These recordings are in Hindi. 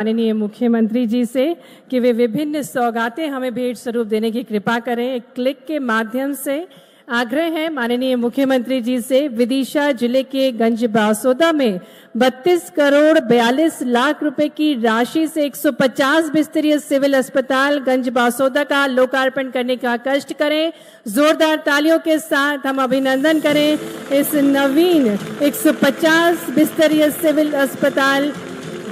माननीय मुख्यमंत्री जी से कि वे विभिन्न सौगातें हमें भेंट स्वरूप देने की कृपा करें। एक क्लिक के माध्यम से आग्रह है माननीय मुख्यमंत्री जी से विदिशा जिले के गंज बासोदा में 32 करोड़ 42 लाख रुपए की राशि से 150 बिस्तरीय सिविल अस्पताल गंज बासोदा का लोकार्पण करने का कष्ट करें। जोरदार तालियों के साथ हम अभिनंदन करें इस नवीन 150 बिस्तरीय सिविल अस्पताल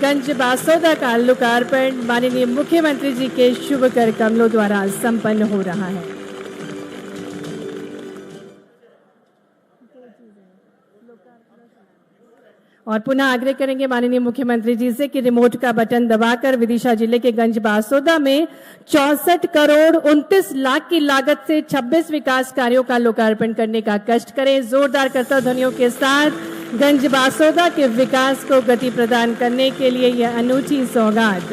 गंज बासोदा का लोकार्पण माननीय मुख्यमंत्री जी के शुभ कर कमलों द्वारा संपन्न हो रहा है। और पुनः आग्रह करेंगे माननीय मुख्यमंत्री जी से कि रिमोट का बटन दबाकर विदिशा जिले के गंज बासोदा में 64 करोड़ 29 लाख की लागत से 26 विकास कार्यों का लोकार्पण करने का कष्ट करें। जोरदार करतब ध्वनियों के साथ गंज बासोदा के विकास को गति प्रदान करने के लिए यह अनूठी सौगात।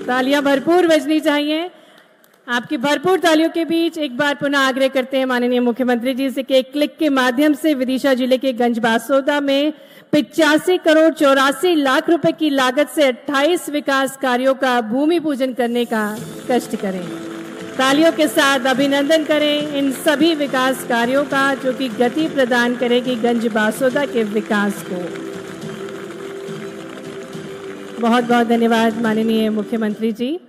तालियां भरपूर बजनी चाहिए। आपकी भरपूर तालियों के बीच एक बार पुनः आग्रह करते हैं माननीय मुख्यमंत्री जी से कि एक क्लिक के माध्यम से विदिशा जिले के गंज बासोदा में 85 करोड़ 84 लाख रुपए की लागत से 28 विकास कार्यों का भूमि पूजन करने का कष्ट करें। तालियों के साथ अभिनंदन करें इन सभी विकास कार्यों का जो कि गति प्रदान करेगी गंज बासोदा के विकास को। बहुत बहुत धन्यवाद माननीय मुख्यमंत्री जी।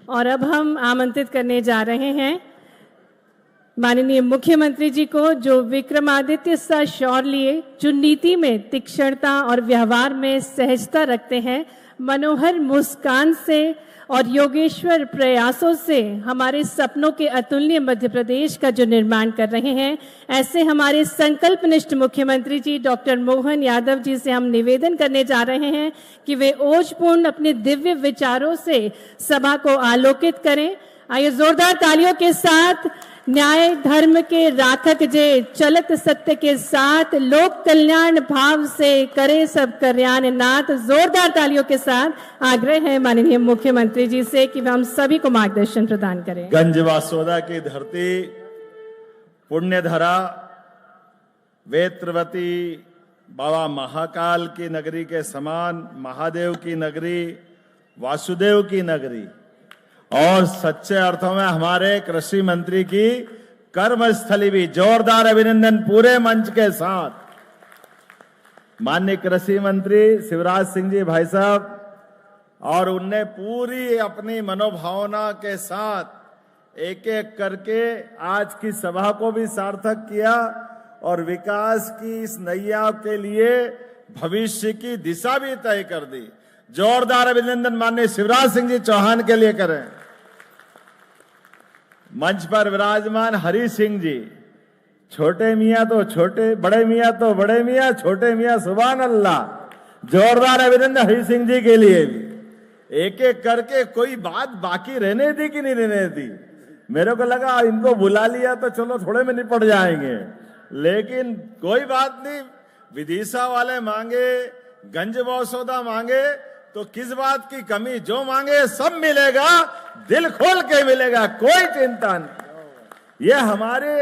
और अब हम आमंत्रित करने जा रहे हैं माननीय मुख्यमंत्री जी को जो विक्रमादित्य सा शौर्य, जो नीति में तीक्ष्णता और व्यवहार में सहजता रखते हैं, मनोहर मुस्कान से और योगेश्वर प्रयासों से हमारे सपनों के अतुल्य मध्य प्रदेश का जो निर्माण कर रहे हैं, ऐसे हमारे संकल्पनिष्ठ मुख्यमंत्री जी डॉक्टर मोहन यादव जी से हम निवेदन करने जा रहे हैं कि वे ओजपूर्ण अपने दिव्य विचारों से सभा को आलोकित करें। आइए जोरदार तालियों के साथ न्याय धर्म के राखक जे चलत सत्य के साथ लोक कल्याण भाव से करे सब कल्याण नाथ। जोरदार तालियों के साथ आग्रह है माननीय मुख्यमंत्री जी से कि हम सभी को मार्गदर्शन प्रदान करें। गंज बासोदा की धरती पुण्यधरा वेत्रवती बाबा महाकाल की नगरी के समान, महादेव की नगरी, वासुदेव की नगरी और सच्चे अर्थों में हमारे कृषि मंत्री की कर्मस्थली भी। जोरदार अभिनंदन पूरे मंच के साथ माननीय कृषि मंत्री शिवराज सिंह जी भाई साहब, और उनने पूरी अपनी मनोभावना के साथ एक एक करके आज की सभा को भी सार्थक किया और विकास की इस नैया के लिए भविष्य की दिशा भी तय कर दी। जोरदार अभिनंदन माननीय शिवराज सिंह जी चौहान के लिए करें। मंच पर विराजमान हरि सिंह जी, छोटे मियां तो छोटे, बड़े मियां तो बड़े मियां, छोटे मियां सुभान अल्लाह। जोरदार अभिनंदन हरि सिंह जी के लिए भी। एक एक करके कोई बात बाकी रहने दी कि नहीं रहने दी। मेरे को लगा इनको बुला लिया तो चलो थोड़े में निपट जाएंगे, लेकिन कोई बात नहीं। विदिशा वाले मांगे, गंज बासोदा मांगे तो किस बात की कमी, जो मांगे सब मिलेगा, दिल खोल के मिलेगा, कोई चिंता नहीं। यह हमारे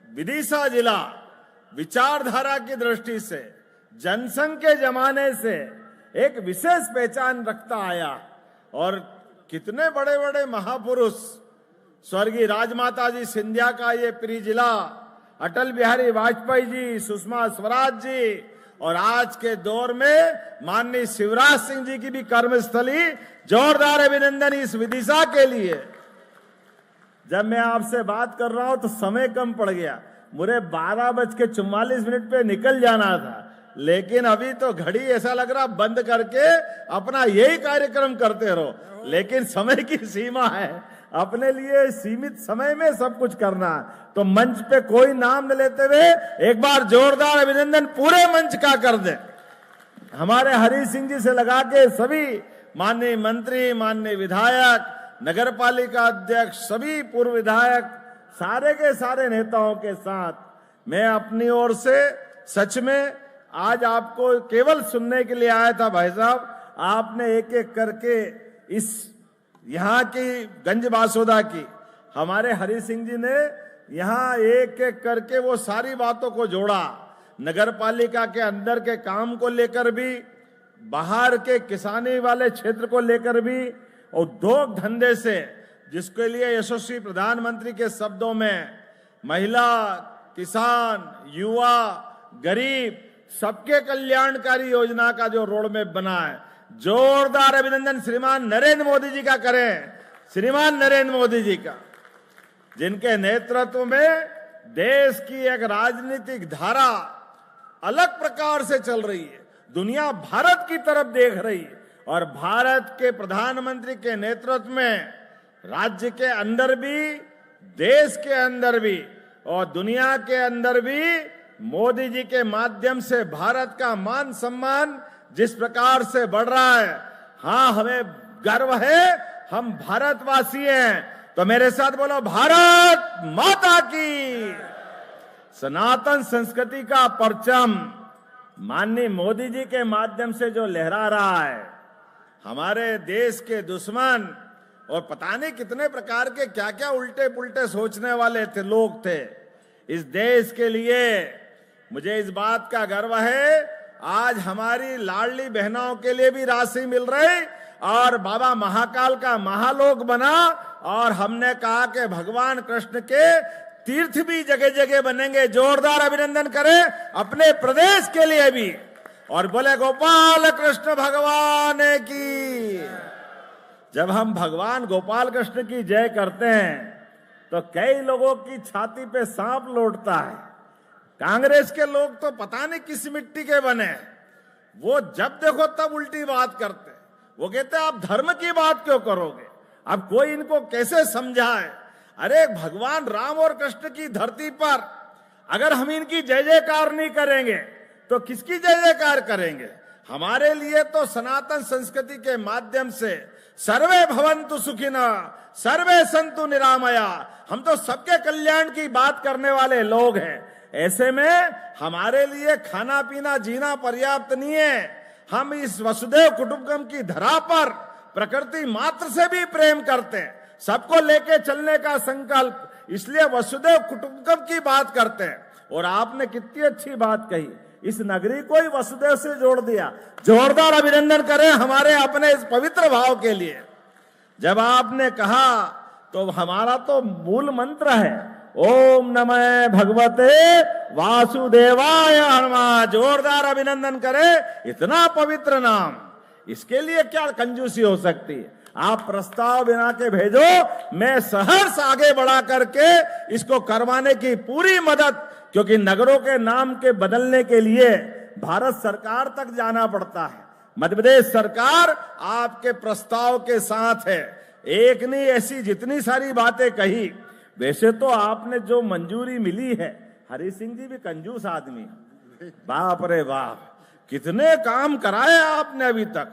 विदिशा जिला विचारधारा की दृष्टि से जनसंघ के जमाने से एक विशेष पहचान रखता आया और कितने बड़े बड़े महापुरुष, स्वर्गीय राजमाता जी सिंधिया का ये प्रिय जिला, अटल बिहारी वाजपेयी जी, सुषमा स्वराज जी, और आज के दौर में माननीय शिवराज सिंह जी की भी कर्मस्थली। जोरदार अभिनंदन इस विदिशा के लिए। जब मैं आपसे बात कर रहा हूं तो समय कम पड़ गया, मुझे 12:44 पे निकल जाना था, लेकिन अभी तो घड़ी ऐसा लग रहा बंद करके अपना यही कार्यक्रम करते रहो, लेकिन समय की सीमा है, अपने लिए सीमित समय में सब कुछ करना। तो मंच पे कोई नाम न लेते हुए एक बार जोरदार अभिनंदन पूरे मंच का कर दे हमारे हरि सिंह जी से लगा के सभी माननीय मंत्री, माननीय विधायक, नगर पालिका अध्यक्ष, सभी पूर्व विधायक, सारे के सारे नेताओं के साथ मैं अपनी ओर से सच में आज आपको केवल सुनने के लिए आया था। भाई साहब, आपने एक एक करके इस यहाँ की गंज बासोदा की हमारे हरि सिंह जी ने यहां एक एक करके वो सारी बातों को जोड़ा। नगर पालिका के अंदर के काम को लेकर भी, बाहर के किसानी वाले क्षेत्र को लेकर भी, उद्योग धंधे से, जिसके लिए यशस्वी प्रधानमंत्री के शब्दों में महिला, किसान, युवा, गरीब सबके कल्याणकारी योजना का जो रोड मैप बना है, जोरदार अभिनंदन श्रीमान नरेंद्र मोदी जी का करें। श्रीमान नरेंद्र मोदी जी का, जिनके नेतृत्व में देश की एक राजनीतिक धारा अलग प्रकार से चल रही है। दुनिया भारत की तरफ देख रही है और भारत के प्रधानमंत्री के नेतृत्व में राज्य के अंदर भी, देश के अंदर भी और दुनिया के अंदर भी मोदी जी के माध्यम से भारत का मान सम्मान जिस प्रकार से बढ़ रहा है, हाँ हमें गर्व है, हम भारतवासी हैं। तो मेरे साथ बोलो, भारत माता की। सनातन संस्कृति का परचम माननीय मोदी जी के माध्यम से जो लहरा रहा है, हमारे देश के दुश्मन और पता नहीं कितने प्रकार के क्या क्या उल्टे पुल्टे सोचने वाले थे लोग थे, इस देश के लिए मुझे इस बात का गर्व है, आज हमारी लाडली बहनों के लिए भी राशि मिल रही और बाबा महाकाल का महालोक बना और हमने कहा कि भगवान कृष्ण के तीर्थ भी जगह जगह बनेंगे। जोरदार अभिनंदन करें अपने प्रदेश के लिए भी और बोले गोपाल कृष्ण भगवान की। जब हम भगवान गोपाल कृष्ण की जय करते हैं तो कई लोगों की छाती पे सांप लौटता है। कांग्रेस के लोग तो पता नहीं किस मिट्टी के बने, वो जब देखो तब उल्टी बात करते। वो कहते आप धर्म की बात क्यों करोगे, अब कोई इनको कैसे समझाए। अरे भगवान राम और कृष्ण की धरती पर अगर हम इनकी जय जयकार नहीं करेंगे तो किसकी जय जयकार करेंगे। हमारे लिए तो सनातन संस्कृति के माध्यम से सर्वे भवन्तु सुखिनः, सर्वे सन्तु निरामया, हम तो सबके कल्याण की बात करने वाले लोग हैं। ऐसे में हमारे लिए खाना पीना जीना पर्याप्त नहीं है। हम इस वसुदेव कुटुंबकम की धरा पर प्रकृति मात्र से भी प्रेम करते हैं, सबको लेके चलने का संकल्प, इसलिए वसुदेव कुटुंबकम की बात करते हैं। और आपने कितनी अच्छी बात कही, इस नगरी को ही वसुदेव से जोड़ दिया। जोरदार अभिनंदन करें हमारे अपने इस पवित्र भाव के लिए। जब आपने कहा तो हमारा तो मूल मंत्र है ओम नमः भगवते वासुदेवाय नमः। जोरदार अभिनंदन करें, इतना पवित्र नाम, इसके लिए क्या कंजूसी हो सकती है। आप प्रस्ताव बिना के भेजो, मैं सहर्ष आगे बढ़ा करके इसको करवाने की पूरी मदद, क्योंकि नगरों के नाम के बदलने के लिए भारत सरकार तक जाना पड़ता है। मध्य प्रदेश सरकार आपके प्रस्ताव के साथ है। एक नहीं, ऐसी जितनी सारी बातें कही। वैसे तो आपने जो मंजूरी मिली है, हरि सिंह जी भी कंजूस आदमी, बाप रे बाप, कितने काम कराए आपने अभी तक।